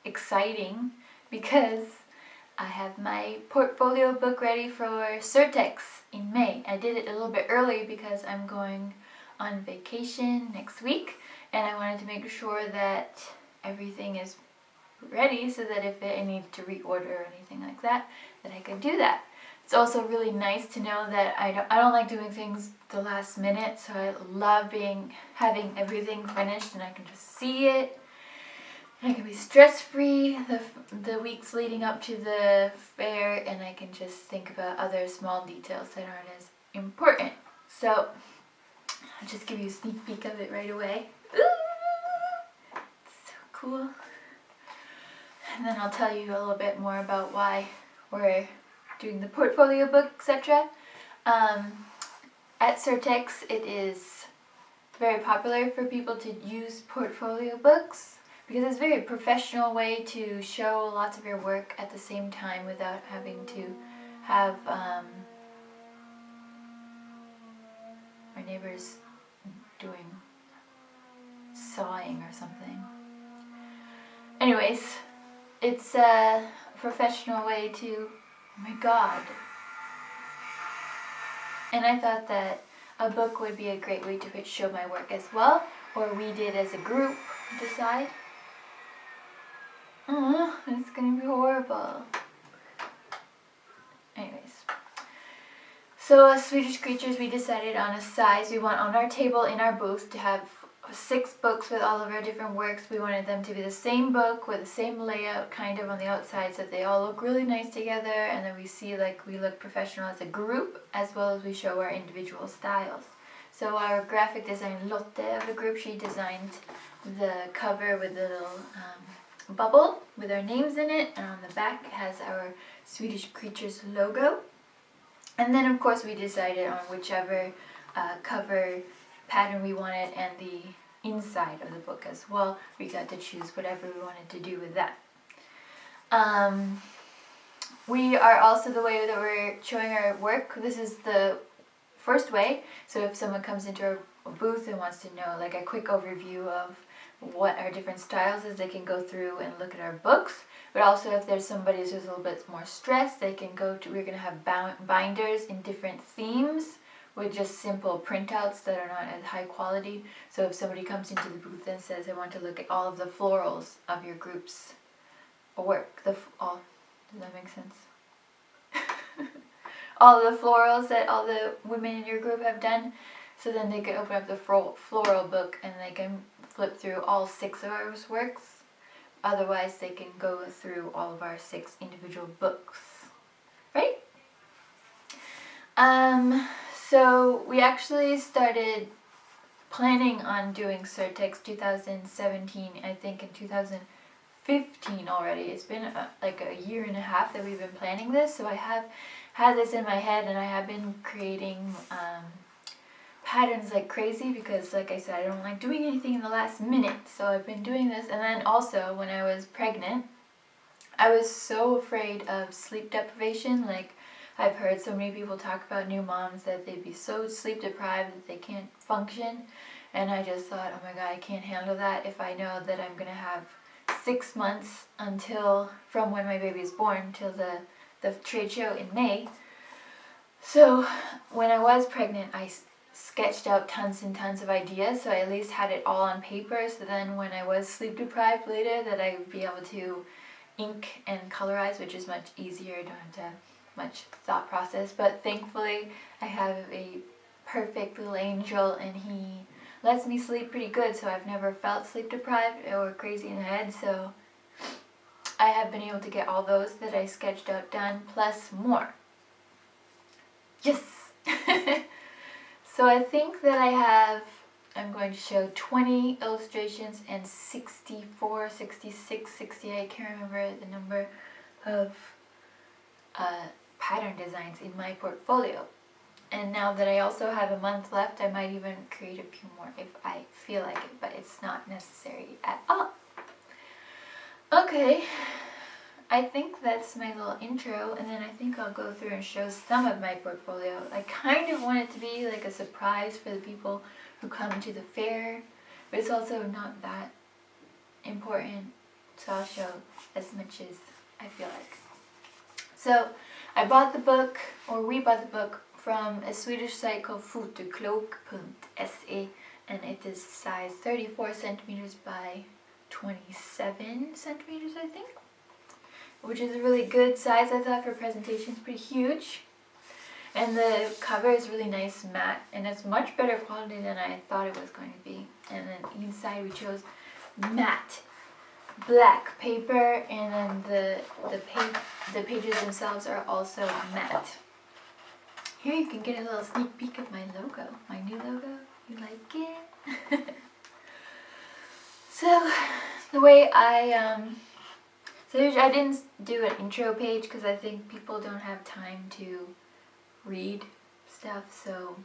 exciting because I have my portfolio book ready for Surtex in May. I did it a little bit early because I'm going on vacation next week, and I wanted to make sure that everything is ready so that if I need to reorder or anything like that, that I could do that. It's also really nice to know that I don't like doing things the last minute, so I love having everything finished and I can just see it. And I can be stress-free the weeks leading up to the fair, and I can just think about other small details that aren't as important. So I'll just give you a sneak peek of it right away. Ooh, it's so cool. And then I'll tell you a little bit more about why we're doing the portfolio book, etc. At Surtex, it is very popular for people to use portfolio books because it's a very professional way to show lots of your work at the same time without having to have our neighbors doing sawing or something. Anyways, it's a professional way to, oh my god. And I thought that a book would be a great way to show my work as well, or we did as a group decide. It's gonna be horrible. Anyways. So as Swedish creatures, we decided on a size. We want on our table in our booth to have 6 books with all of our different works. We wanted them to be the same book with the same layout kind of on the outside so that they all look really nice together, and then we see like we look professional as a group as well as we show our individual styles. So our graphic designer Lotte of the group, she designed the cover with a little bubble with our names in it, and on the back it has our Swedish creatures logo. And then of course we decided on whichever cover pattern we wanted, and the inside of the book as well. We got to choose whatever we wanted to do with that. We are also, the way that we're showing our work, this is the first way. So if someone comes into our booth and wants to know like a quick overview of what our different styles is, they can go through and look at our books. But also if there's somebody who's a little bit more stressed, they can go to, we're going to have binders in different themes with just simple printouts that are not as high quality. So if somebody comes into the booth and says, I want to look at all of the florals of your group's work, does that make sense? All the florals that all the women in your group have done, so then they can open up the floral book and they can flip through all 6 of our works. Otherwise, they can go through all of our 6 individual books, right? So we actually started planning on doing Surtex 2017, I think in 2015 already. It's been like a year and a half that we've been planning this, so I have had this in my head, and I have been creating patterns like crazy because, like I said, I don't like doing anything in the last minute. So I've been doing this, and then also when I was pregnant, I was so afraid of sleep deprivation. Like, I've heard so many people talk about new moms that they'd be so sleep deprived that they can't function, and I just thought, oh my god, I can't handle that if I know that I'm gonna have 6 months until, from when my baby is born till the trade show in May. So when I was pregnant, I sketched out tons and tons of ideas, so I at least had it all on paper, so then when I was sleep deprived later, that I would be able to ink and colorize, which is much easier. I don't have to have much thought process. But thankfully I have a perfect little angel, and he lets me sleep pretty good, so I've never felt sleep deprived or crazy in the head. So I have been able to get all those that I sketched out done, plus more. Yes! So I think that I'm going to show 20 illustrations and 64, 66, 68, I can't remember the number of pattern designs in my portfolio. And now that I also have a month left, I might even create a few more if I feel like it, but it's not necessary at all. Okay, I think that's my little intro, and then I think I'll go through and show some of my portfolio. I kind of want it to be like a surprise for the people who come to the fair, but it's also not that important so I'll show as much as I feel like. So I bought the book, or we bought the book, from a Swedish site called fotoklok.se, and it is size 34 centimeters by 27 centimeters, I think, which is a really good size, I thought, for presentations. Pretty huge. And the cover is really nice matte, and it's much better quality than I thought it was going to be. And then inside we chose matte black paper, and then the pages themselves are also matte. Here you can get a little sneak peek of my logo, my new logo. You like it? So the way I didn't do an intro page because I think people don't have time to read stuff, so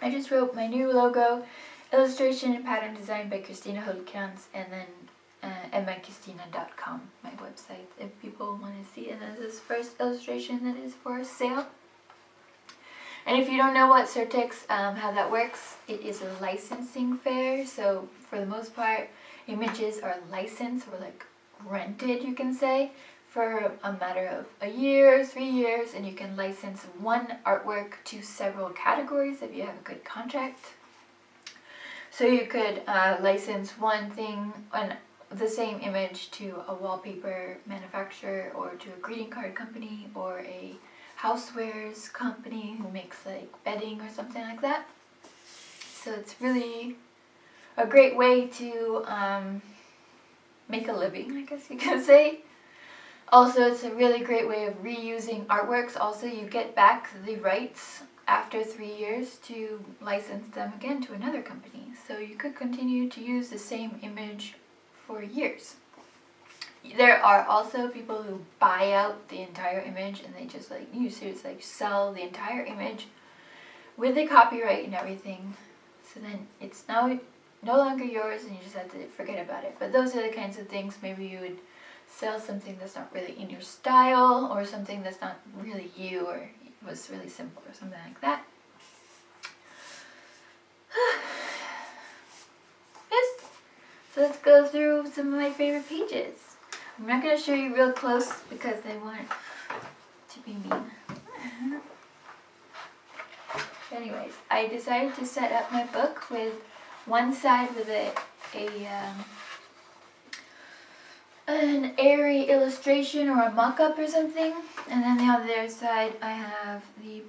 I just wrote my new logo, illustration and pattern design by Kristina and then EmmaKisstina.com, my website, if people want to see it. And this is the first illustration that is for sale. And if you don't know what Surtex, how that works, it is a licensing fair. So for the most part, images are licensed, or like rented, you can say, for a matter of a year, 3 years, and you can license one artwork to several categories if you have a good contract. So you could license one thing, the same image, to a wallpaper manufacturer, or to a greeting card company, or a housewares company who makes like bedding or something like that. So it's really a great way to make a living, I guess you can say. Also, it's a really great way of reusing artworks. Also, you get back the rights after 3 years to license them again to another company. So you could continue to use the same image for years. There are also people who buy out the entire image, and they just like sell the entire image with the copyright and everything. So then it's now no longer yours, and you just have to forget about it. But those are the kinds of things. Maybe you would sell something that's not really in your style, or something that's not really you, or it was really simple, or something like that. Yes. So let's go through some of my favorite pages. I'm not going to show you real close because I want to be mean. Anyways, I decided to set up my book with one side with an airy illustration or a mock-up or something, and then the other side I have the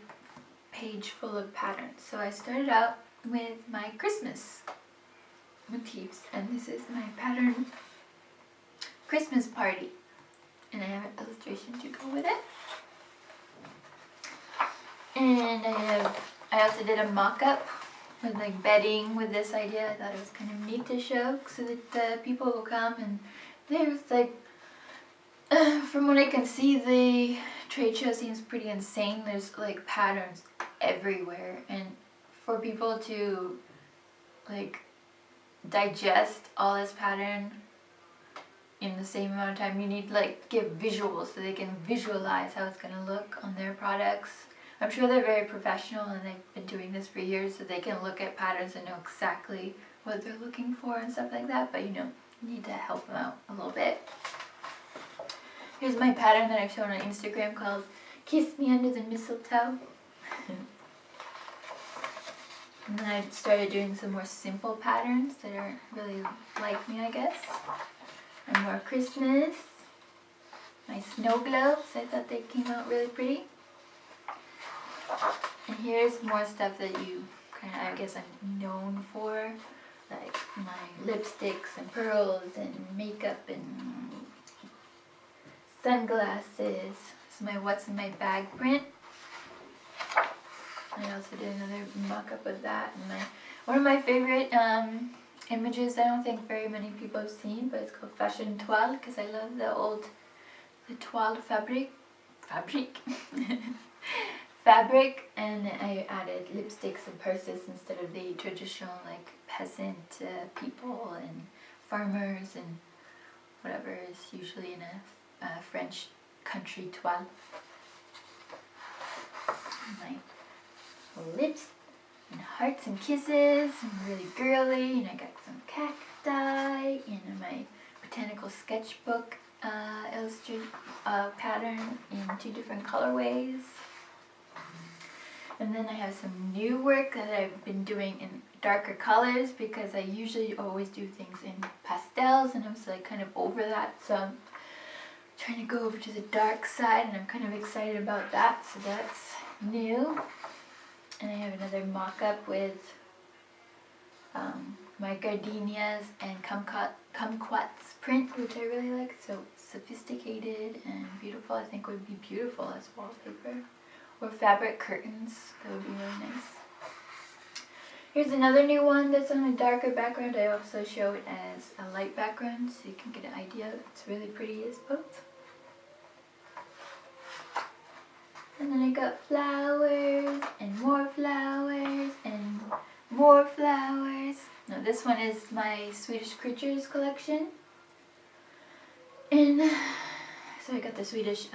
page full of patterns. So I started out with my Christmas motifs, and this is my pattern Christmas party, and I have an illustration to go with it. And I also did a mock-up with like bedding with this idea. I thought it was kind of neat to show, so that the people will come, and there's like, from what I can see, the trade show seems pretty insane. There's like patterns everywhere, and for people to like digest all this pattern in the same amount of time, you need like give visuals so they can visualize how it's going to look on their products. I'm sure they're very professional, and they've been doing this for years, so they can look at patterns and know exactly what they're looking for and stuff like that, but you need to help them out a little bit. Here's my pattern that I've shown on Instagram called Kiss Me Under the Mistletoe. And then I started doing some more simple patterns that aren't really like me, I guess. And more Christmas. My snow globes, I thought they came out really pretty. And here's more stuff that you I guess I'm known for, like my lipsticks and pearls and makeup and sunglasses. This is my What's in My Bag print. I also did another mock-up of that. And one of my favorite images, I don't think very many people have seen, but it's called Fashion Toile, because I love the toile fabric, and I added lipsticks and purses instead of the traditional like peasant people and farmers and whatever is usually in a French country toile. My lips and hearts and kisses and really girly, and I got some cacti and my Botanical Sketchbook pattern in 2 different colorways. And then I have some new work that I've been doing in darker colors because I usually always do things in pastels, and I'm like kind of over that, so I'm trying to go over to the dark side, and I'm kind of excited about that, so that's new. And I have another mock-up with my gardenias and kumquats print, which I really like. So sophisticated and beautiful. I think would be beautiful as wallpaper. Or fabric curtains, that would be really nice. Here's another new one that's on a darker background. I also show it as a light background so you can get an idea. It's really pretty as both. And then I got flowers and more flowers and more flowers. Now this one is my Swedish creatures collection. And so I got the Swedish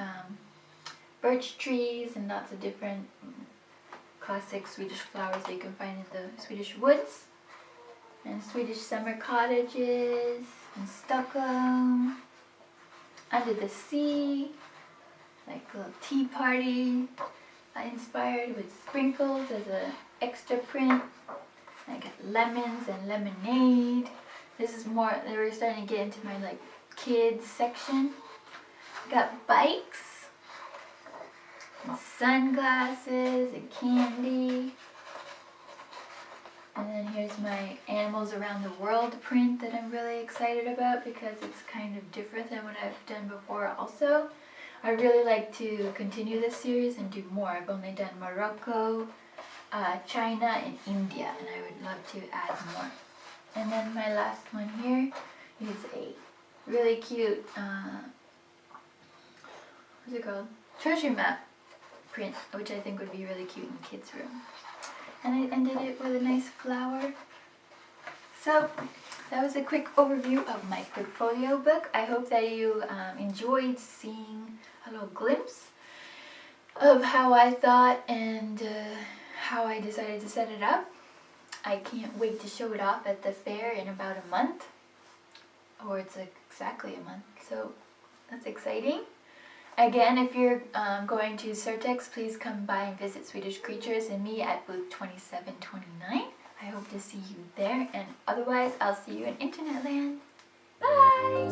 birch trees and lots of different classic Swedish flowers that you can find in the Swedish woods. And Swedish summer cottages in Stockholm. Under the sea. Like a little tea party inspired with sprinkles as an extra print. I got lemons and lemonade. This is more, they were starting to get into my like kids section. Got bikes, and sunglasses, and candy. And then here's my animals around the world print that I'm really excited about because it's kind of different than what I've done before also. I really like to continue this series and do more. I've only done Morocco, China, and India, and I would love to add more. And then my last one here is a really cute, what's it called? Treasure map print, which I think would be really cute in the kids' room. And I ended it with a nice flower. So that was a quick overview of my portfolio book. I hope that you enjoyed seeing a little glimpse of how I thought and how I decided to set it up. I can't wait to show it off at the fair in about a month, or it's exactly a month, so that's exciting. Again, if you're going to Surtex, please come by and visit Swedish Creatures and me at booth 2729. I hope to see you there, and otherwise I'll see you in Internet Land. Bye!